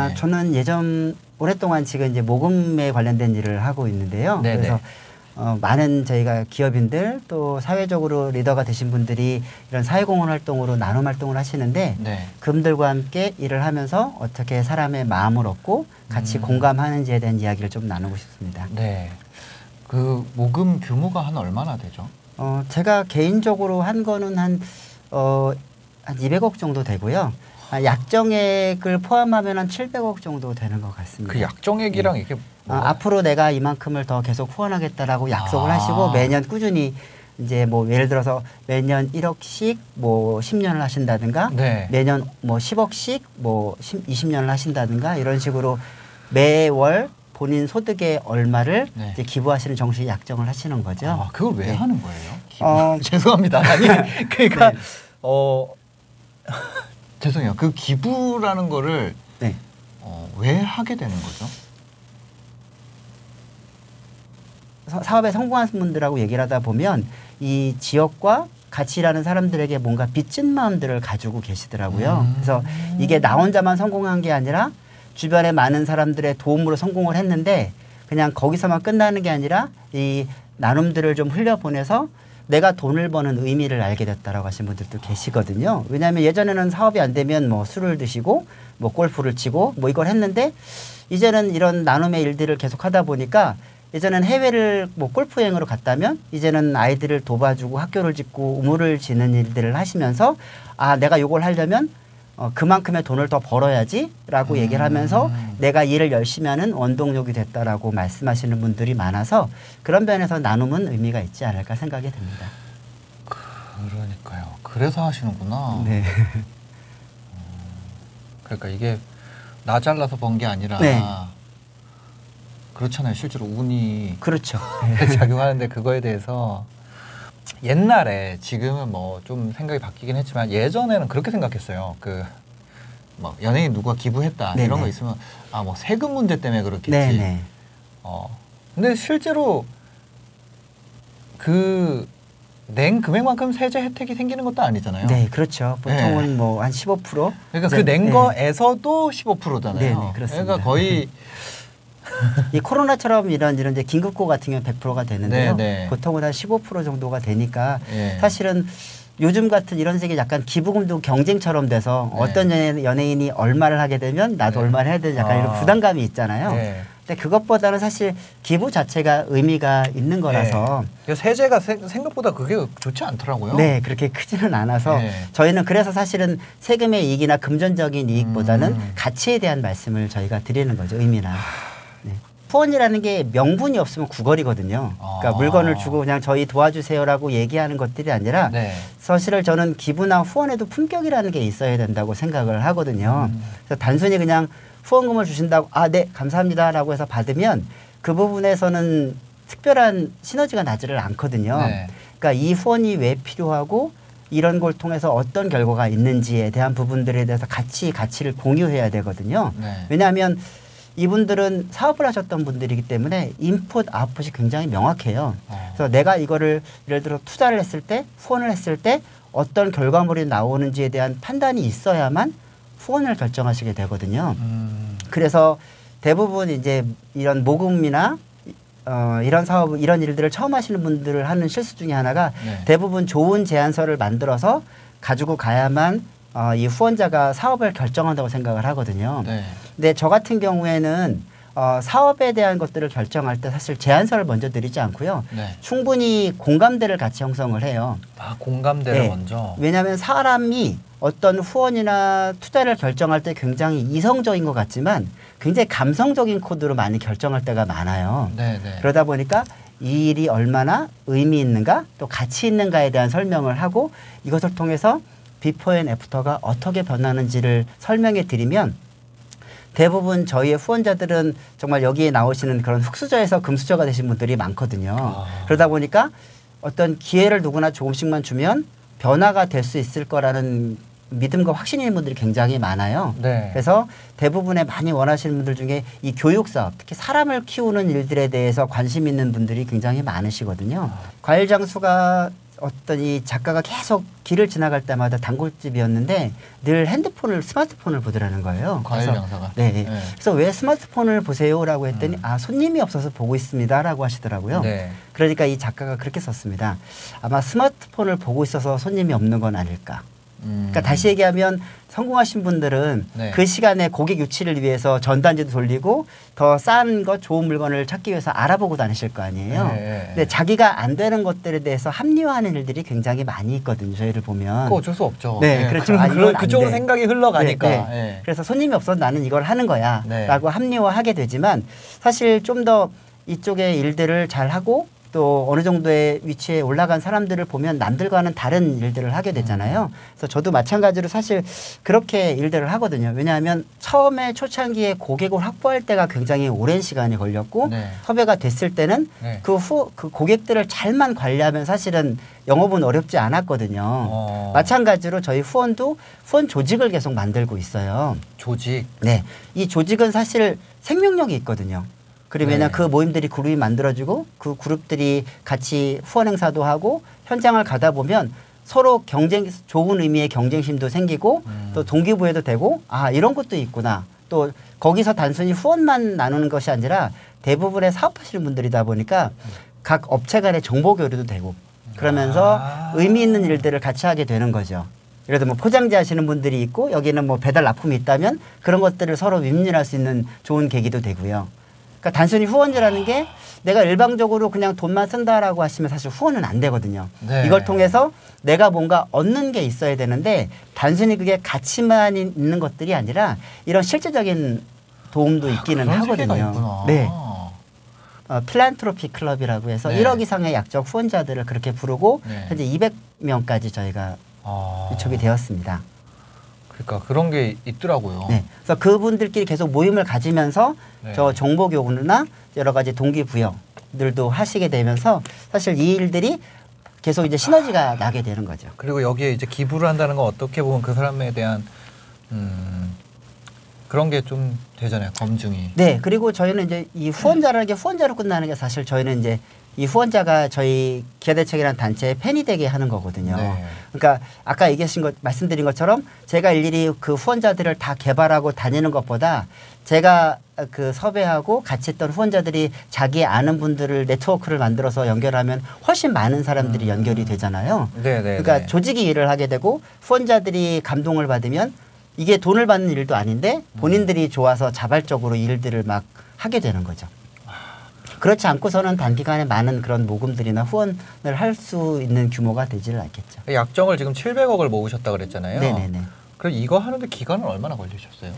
네. 저는 오랫동안 지금 이제 모금에 관련된 일을 하고 있는데요. 네네. 그래서 많은 저희가 기업인들 또 사회적으로 리더가 되신 분들이 이런 사회공헌 활동으로 나눔 활동을 하시는데 네. 그분들과 함께 일을 하면서 어떻게 사람의 마음을 얻고 같이 공감하는지에 대한 이야기를 좀 나누고 싶습니다. 네. 그 모금 규모가 한 얼마나 되죠? 제가 개인적으로 한 거는 한 200억 정도 되고요. 약정액을 포함하면 한 700억 정도 되는 것 같습니다. 그 약정액이랑 이게 앞으로 내가 이만큼을 더 계속 후원하겠다라고 약속을 하시고 매년 꾸준히 이제 뭐 예를 들어서 매년 1억씩 뭐 10년을 하신다든가 네. 매년 뭐 10억씩 뭐 20년을 하신다든가 이런 식으로 매월 본인 소득의 얼마를 네. 이제 기부하시는 정식 약정을 하시는 거죠. 그걸 왜 하는 거예요? 죄송합니다. 아니 그러니까 네. 죄송해요. 그 기부라는 거를 네. 왜 하게 되는 거죠? 사업에 성공한 분들하고 얘기를 하다 보면 이 지역과 같이 일하는 사람들에게 뭔가 빚진 마음들을 가지고 계시더라고요. 그래서 이게 나 혼자만 성공한 게 아니라 주변에 많은 사람들의 도움으로 성공을 했는데 그냥 거기서만 끝나는 게 아니라 이 나눔들을 좀 흘려보내서 내가 돈을 버는 의미를 알게 됐다라고 하신 분들도 계시거든요. 왜냐하면 예전에는 사업이 안 되면 뭐 술을 드시고 뭐 골프를 치고 뭐 이걸 했는데 이제는 이런 나눔의 일들을 계속 하다 보니까 예전엔 해외를 뭐 골프 여행으로 갔다면 이제는 아이들을 도와주고 학교를 짓고 우물을 짓는 일들을 하시면서 내가 요걸 하려면 그만큼의 돈을 더 벌어야지라고 얘기를 하면서 내가 일을 열심히 하는 원동력이 됐다라고 말씀하시는 분들이 많아서 그런 면에서 나눔은 의미가 있지 않을까 생각이 듭니다. 그러니까요. 그래서 하시는구나. 네. 그러니까 이게 나 잘라서 번 게 아니라 네. 그렇잖아요. 실제로 운이 그렇죠. 작용하는데 그거에 대해서 옛날에 지금은 뭐 좀 생각이 바뀌긴 했지만 예전에는 그렇게 생각했어요. 그 뭐 연예인 누가 기부했다 네네. 이런 거 있으면 뭐 세금 문제 때문에 그렇겠지. 네네. 근데 실제로 그 낸 금액만큼 세제 혜택이 생기는 것도 아니잖아요. 네, 그렇죠. 보통은 네. 뭐 한 15%. 그러니까 그 낸 거에서도 15%잖아요. 네네, 그렇습니다. 그러니까 거의 이 코로나처럼 이런 이제 긴급고 같은 경우 100%가 되는데요. 네네. 보통은 한 15% 정도가 되니까 예. 사실은 요즘 같은 이런 세계 약간 기부금도 경쟁처럼 돼서 네. 어떤 연예인이 얼마를 하게 되면 나도 네. 얼마를 해야 되는 약간 이런 부담감이 있잖아요. 네. 근데 그것보다는 사실 기부 자체가 의미가 있는 거라서 네. 세제가 생각보다 그게 좋지 않더라고요. 네, 그렇게 크지는 않아서 네. 저희는 그래서 사실은 세금의 이익이나 금전적인 이익보다는 가치에 대한 말씀을 저희가 드리는 거죠. 의미나. 네. 후원이라는 게 명분이 없으면 구걸이거든요. 그러니까 물건을 주고 그냥 저희 도와주세요라고 얘기하는 것들이 아니라 네. 사실은 저는 기부나 후원에도 품격이라는 게 있어야 된다고 생각을 하거든요. 그래서 단순히 그냥 후원금을 주신다고 네 감사합니다라고 해서 받으면 그 부분에서는 특별한 시너지가 나지를 않거든요. 네. 그러니까 이 후원이 왜 필요하고 이런 걸 통해서 어떤 결과가 있는지에 대한 부분들에 대해서 가치를 공유해야 되거든요. 네. 왜냐하면 이분들은 사업을 하셨던 분들이기 때문에 인풋, 아웃풋이 굉장히 명확해요. 그래서 내가 이거를 예를 들어 투자를 했을 때, 후원을 했을 때 어떤 결과물이 나오는지에 대한 판단이 있어야만 후원을 결정하시게 되거든요. 그래서 대부분 이제 이런 모금이나 이런 사업, 이런 일들을 처음 하시는 분들을 하는 실수 중에 하나가 네. 대부분 좋은 제안서를 만들어서 가지고 가야만 이 후원자가 사업을 결정한다고 생각을 하거든요. 네. 근데 저 같은 경우에는 사업에 대한 것들을 결정할 때 사실 제안서를 먼저 드리지 않고요. 네. 충분히 공감대를 같이 형성을 해요. 공감대를 네. 먼저. 왜냐하면 사람이 어떤 후원이나 투자를 결정할 때 굉장히 이성적인 것 같지만 굉장히 감성적인 코드로 많이 결정할 때가 많아요. 네, 네. 그러다 보니까 이 일이 얼마나 의미 있는가 또 가치 있는가에 대한 설명을 하고 이것을 통해서 비포 앤 애프터가 어떻게 변하는지를 설명해 드리면 대부분 저희의 후원자들은 정말 여기에 나오시는 그런 흙수저에서 금수저가 되신 분들이 많거든요. 그러다 보니까 어떤 기회를 누구나 조금씩만 주면 변화가 될 수 있을 거라는 믿음과 확신이 있는 분들이 굉장히 많아요. 네. 그래서 대부분의 많이 원하시는 분들 중에 이 교육사업, 특히 사람을 키우는 일들에 대해서 관심 있는 분들이 굉장히 많으시거든요. 과일 장수가 어떤 이 작가가 계속 길을 지나갈 때마다 단골집이었는데 늘 스마트폰을 보더라는 거예요. 과일 명사가. 네. 네. 그래서 왜 스마트폰을 보세요라고 했더니 손님이 없어서 보고 있습니다라고 하시더라고요. 네. 그러니까 이 작가가 그렇게 썼습니다. 아마 스마트폰을 보고 있어서 손님이 없는 건 아닐까. 그러니까 다시 얘기하면 성공하신 분들은 네. 그 시간에 고객 유치를 위해서 전단지도 돌리고 더 싼 것 좋은 물건을 찾기 위해서 알아보고 다니실 거 아니에요. 네. 근데 자기가 안 되는 것들에 대해서 합리화하는 일들이 굉장히 많이 있거든요. 저희를 보면. 그거 어쩔 수 없죠. 네, 그렇죠. 아, 그쪽으로 생각이 흘러가니까. 네, 네. 네. 그래서 손님이 없어서 나는 이걸 하는 거야 네. 라고 합리화하게 되지만 사실 좀 더 이쪽의 일들을 잘 하고 또 어느 정도의 위치에 올라간 사람들을 보면 남들과는 다른 일들을 하게 되잖아요. 그래서 저도 마찬가지로 사실 그렇게 일들을 하거든요. 왜냐하면 처음에 초창기에 고객을 확보할 때가 굉장히 오랜 시간이 걸렸고 네. 섭외가 됐을 때는 네. 그 고객들을 잘만 관리하면 사실은 영업은 어렵지 않았거든요. 마찬가지로 저희 후원도 후원 조직을 계속 만들고 있어요. 조직? 네. 이 조직은 사실 생명력이 있거든요. 그러면 네. 그 모임들이 그룹이 만들어지고 그 그룹들이 같이 후원 행사도 하고 현장을 가다 보면 서로 좋은 의미의 경쟁심도 생기고 또 동기부여도 되고 아 이런 것도 있구나. 또 거기서 단순히 후원만 나누는 것이 아니라 대부분의 사업하시는 분들이다 보니까 각 업체 간의 정보 교류도 되고 그러면서 의미 있는 일들을 같이 하게 되는 거죠. 예를 들어 뭐 포장지 하시는 분들이 있고 여기는 뭐 배달 납품이 있다면 그런 것들을 서로 윈윈할 수 있는 좋은 계기도 되고요. 그러니까 단순히 후원제라는 게 내가 일방적으로 그냥 돈만 쓴다라고 하시면 사실 후원은 안 되거든요. 네. 이걸 통해서 내가 뭔가 얻는 게 있어야 되는데 단순히 그게 가치만 있는 것들이 아니라 이런 실제적인 도움도 있기는 하거든요. 네. 필란트로피 클럽이라고 해서 네. 1억 이상의 약적 후원자들을 그렇게 부르고 네. 현재 200명까지 저희가 위촉이 되었습니다. 그러니까 그런 게 있더라고요. 네. 그래서 그분들끼리 계속 모임을 가지면서 네. 저 정보 교류나 여러 가지 동기부여들도 하시게 되면서 사실 이 일들이 계속 이제 시너지가 나게 되는 거죠. 그리고 여기에 이제 기부를 한다는 건 어떻게 보면 그 사람에 대한 그런 게 좀 되잖아요. 검증이. 네. 그리고 저희는 이제 이 후원자라는 게 후원자로 끝나는 게 사실 저희는 이제 이 후원자가 저희 기아대책이라는 단체의 팬이 되게 하는 거거든요. 네. 그러니까 아까 말씀드린 것처럼 제가 일일이 그 후원자들을 다 개발하고 다니는 것보다 제가 그 섭외하고 같이 했던 후원자들이 자기 아는 분들을 네트워크를 만들어서 연결하면 훨씬 많은 사람들이 연결이 되잖아요. 네네. 그러니까 조직이 일을 하게 되고 후원자들이 감동을 받으면 이게 돈을 받는 일도 아닌데 본인들이 좋아서 자발적으로 일들을 막 하게 되는 거죠. 그렇지 않고서는 단기간에 많은 그런 모금들이나 후원을 할 수 있는 규모가 되지를 않겠죠. 약정을 지금 700억을 모으셨다 그랬잖아요. 네네네. 그럼 이거 하는데 기간은 얼마나 걸리셨어요?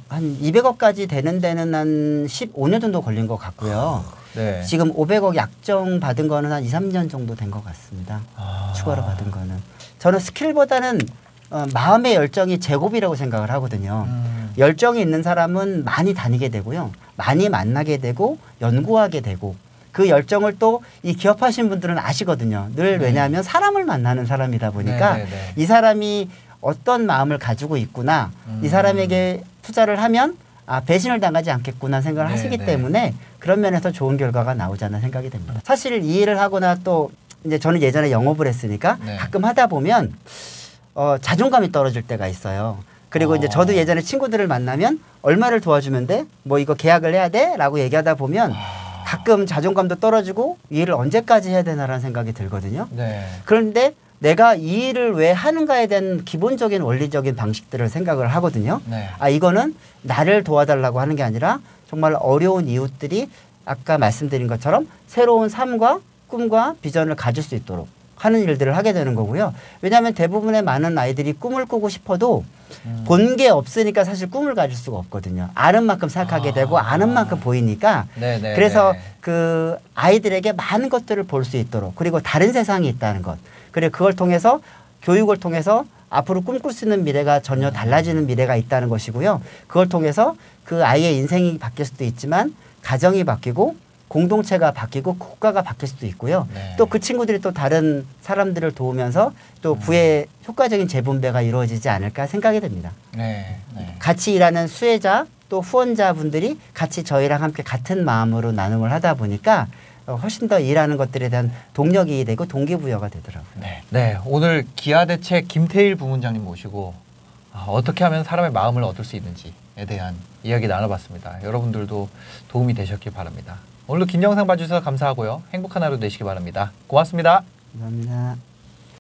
한 200억까지 되는 데는 한 15년 정도 걸린 것 같고요. 네. 지금 500억 약정 받은 거는 한 2, 3년 정도 된 것 같습니다. 추가로 받은 거는. 저는 스킬보다는 마음의 열정이 제곱이라고 생각을 하거든요. 열정이 있는 사람은 많이 다니게 되고요. 많이 만나게 되고 연구하게 되고 그 열정을 또 이 기업하신 분들은 아시거든요. 늘 왜냐하면 사람을 만나는 사람이다 보니까 이 사람이 어떤 마음을 가지고 있구나. 이 사람에게 투자를 하면 배신을 당하지 않겠구나 생각을 하시기 때문에 그런 면에서 좋은 결과가 나오지 않나 생각이 됩니다. 사실 이 일을 하거나 또 이제 저는 예전에 영업을 했으니까 가끔 하다 보면 자존감이 떨어질 때가 있어요. 그리고 이제 저도 예전에 친구들을 만나면 얼마를 도와주면 돼? 뭐 이거 계약을 해야 돼? 라고 얘기하다 보면 가끔 자존감도 떨어지고 이 일을 언제까지 해야 되나라는 생각이 들거든요. 네. 그런데 내가 이 일을 왜 하는가에 대한 기본적인 원리적인 방식들을 생각을 하거든요. 네. 이거는 나를 도와달라고 하는 게 아니라 정말 어려운 이웃들이 아까 말씀드린 것처럼 새로운 삶과 꿈과 비전을 가질 수 있도록 하는 일들을 하게 되는 거고요. 왜냐하면 대부분의 많은 아이들이 꿈을 꾸고 싶어도 본 게 없으니까 사실 꿈을 가질 수가 없거든요. 아는 만큼 생각하게 되고 아는 만큼 보이니까 그래서 그 아이들에게 많은 것들을 볼 수 있도록 그리고 다른 세상이 있다는 것 그리고 그걸 통해서 교육을 통해서 앞으로 꿈꿀 수 있는 미래가 전혀 달라지는 미래가 있다는 것이고요. 그걸 통해서 그 아이의 인생이 바뀔 수도 있지만 가정이 바뀌고 공동체가 바뀌고 국가가 바뀔 수도 있고요. 또 그 친구들이 또 다른 사람들을 도우면서 또 부의 효과적인 재분배가 이루어지지 않을까 생각이 됩니다. 같이 일하는 수혜자 또 후원자분들이 같이 저희랑 함께 같은 마음으로 나눔을 하다 보니까 훨씬 더 일하는 것들에 대한 동력이 되고 동기부여가 되더라고요. 네. 네. 오늘 기아대책 김태일 부문장님 모시고 어떻게 하면 사람의 마음을 얻을 수 있는지에 대한 이야기 나눠봤습니다. 여러분들도 도움이 되셨길 바랍니다. 오늘도 긴 영상 봐주셔서 감사하고요. 행복한 하루 되시기 바랍니다. 고맙습니다. 감사합니다.